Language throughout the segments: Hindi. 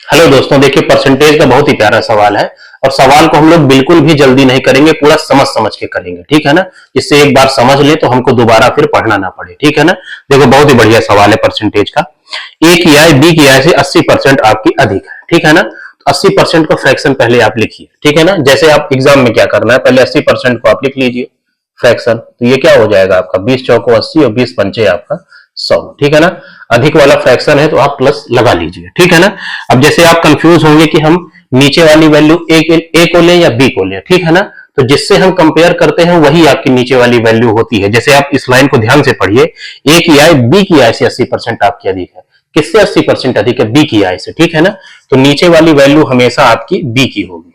हेलो दोस्तों, देखिए परसेंटेज का बहुत ही प्यारा सवाल है और सवाल को हम लोग बिल्कुल भी जल्दी नहीं करेंगे, पूरा समझ समझ के करेंगे। ठीक है ना। जिससे एक बार समझ ले तो हमको दोबारा फिर पढ़ना ना पड़े। ठीक है ना। देखो बहुत ही बढ़िया सवाल है परसेंटेज का। ए की आय बी की आय से 80% आपकी अधिक है। ठीक है ना। तो 80% का फ्रैक्शन पहले आप लिखिए। ठीक है ना। जैसे आप एग्जाम में क्या करना है, पहले 80% को आप लिख लीजिए फ्रैक्शन। तो ये क्या हो जाएगा आपका 20 चौको 80 और 20 पंचे आपका 100। ठीक है ना। अधिक वाला फ्रैक्शन है तो आप प्लस लगा लीजिए। ठीक है ना। अब जैसे आप कंफ्यूज होंगे कि हम नीचे वाली वैल्यू ए को लें या बी को लें। ठीक है ना। तो जिससे हम कंपेयर करते हैं वही आपकी नीचे वाली वैल्यू होती है। जैसे आप इस लाइन को ध्यान से पढ़िए, ए की आय बी की आय से 80% आपकी अधिक है। किससे 80% अधिक है? बी की आय से। ठीक है ना। तो नीचे वाली वैल्यू हमेशा आपकी बी की होगी।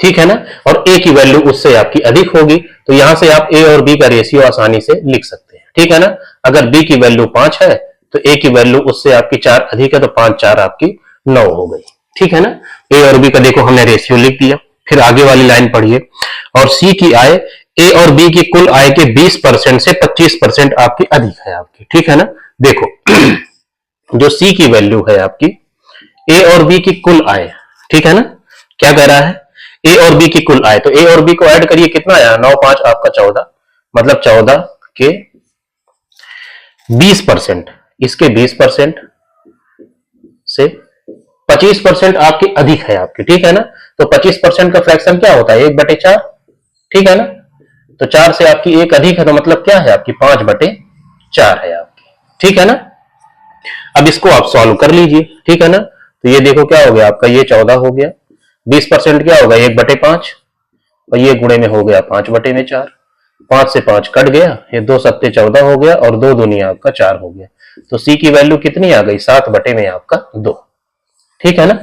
ठीक है ना। और ए की वैल्यू उससे आपकी अधिक होगी, तो यहां से आप ए और बी का रेशियो आसानी से लिख सकते हैं। ठीक है ना। अगर बी की वैल्यू 5 है तो ए की वैल्यू उससे आपकी 4 अधिक है, तो 5 4 आपकी 9 हो गई। ठीक है ना। ए और बी का देखो हमने रेशियो लिख दिया। फिर आगे वाली लाइन पढ़िए, और सी की आय ए और बी की कुल आय के 20% से 25% आपकी अधिक है आपकी। ठीक है ना। देखो जो सी की वैल्यू है आपकी ए और बी की कुल आय, ठीक है ना, क्या कह रहा है ए और बी की कुल आय, तो ए और बी को ऐड करिए, कितना आया 9 5 आपका 14, मतलब 14 के 20%, इसके 20% से 25% आपकी अधिक है आपकी। ठीक है ना। तो 25% का फ्रैक्शन क्या होता है 1/4। ठीक है ना। तो 4 से आपकी एक अधिक है, तो मतलब क्या है आपकी 5/4 है आपकी। ठीक है ना। अब इसको आप सॉल्व कर लीजिए। ठीक है ना। तो ये देखो क्या हो गया आपका, ये 14 हो गया, 20% क्या होगा 1/5, और ये गुणे में हो गया 5/4। 5 से 5 कट गया, ये 2 सत्ते 14 हो गया, और 2 दुनिया आपका 4 हो गया। तो सी की वैल्यू कितनी आ गई 7/में आपका 2। ठीक है ना।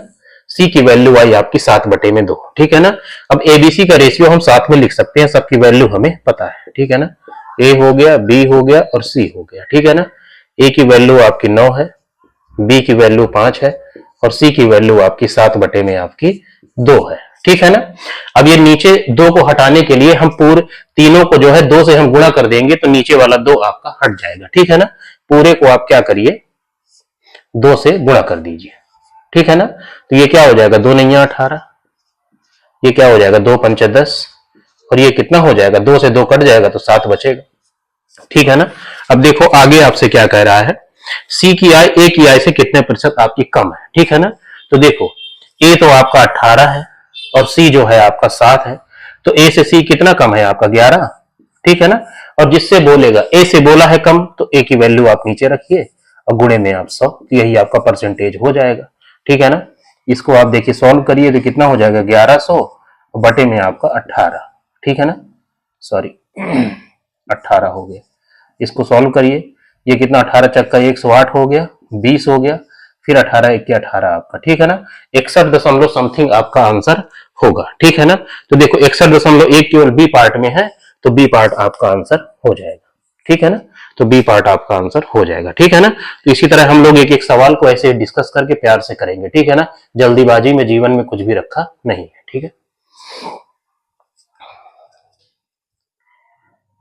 सी की वैल्यू आई आपकी 7/2। ठीक है ना। अब एबीसी का रेशियो हम साथ में लिख सकते हैं, सबकी वैल्यू हमें पता है। ठीक है ना। ए हो गया, बी हो गया और सी हो गया। ठीक है ना। ए की वैल्यू आपकी 9 है, बी की वैल्यू 5 है, और सी की वैल्यू आपकी 7/में आपकी 2 है। ठीक है ना। अब ये नीचे 2 को हटाने के लिए हम पूरे तीनों को जो है 2 से हम गुणा कर देंगे, तो नीचे वाला 2 आपका हट जाएगा। ठीक है ना। पूरे को आप क्या करिए 2 से गुणा कर दीजिए। ठीक है ना। तो ये क्या हो जाएगा 2 9 18, ये क्या हो जाएगा 2 5 10, और ये कितना हो जाएगा 2 से 2 कट जाएगा तो 7 बचेगा। ठीक है ना। अब देखो आगे आपसे क्या कह रहा है, सी की आय ए की आय से कितने प्रतिशत आपकी कम है। ठीक है ना। तो देखो ए तो आपका 18 है और सी जो है आपका 7 है, तो ए से सी कितना कम है आपका 11। ठीक है ना। और जिससे बोलेगा ए से बोला है कम, तो ए की वैल्यू आप नीचे रखिए और गुणे में आप 100, तो यही आपका परसेंटेज हो जाएगा। ठीक है ना। इसको आप देखिए सॉल्व करिए तो कितना हो जाएगा 1100 बटे में आपका 18। ठीक है ना। सॉरी 18 हो गया। इसको सॉल्व करिए, ये कितना 18 चक्का 108 हो गया, 20 हो गया, फिर 18 1 के 18 आपका। ठीक है ना। 61 दशमलव समथिंग आपका आंसर होगा। ठीक है ना। तो देखो 61.1 केवल बी पार्ट में है, तो बी पार्ट आपका आंसर हो जाएगा। ठीक है ना। तो बी पार्ट आपका आंसर हो जाएगा। ठीक है ना। तो इसी तरह हम लोग एक एक सवाल को ऐसे डिस्कस करके प्यार से करेंगे। ठीक है ना। जल्दीबाजी में जीवन में कुछ भी रखा नहीं है। ठीक है।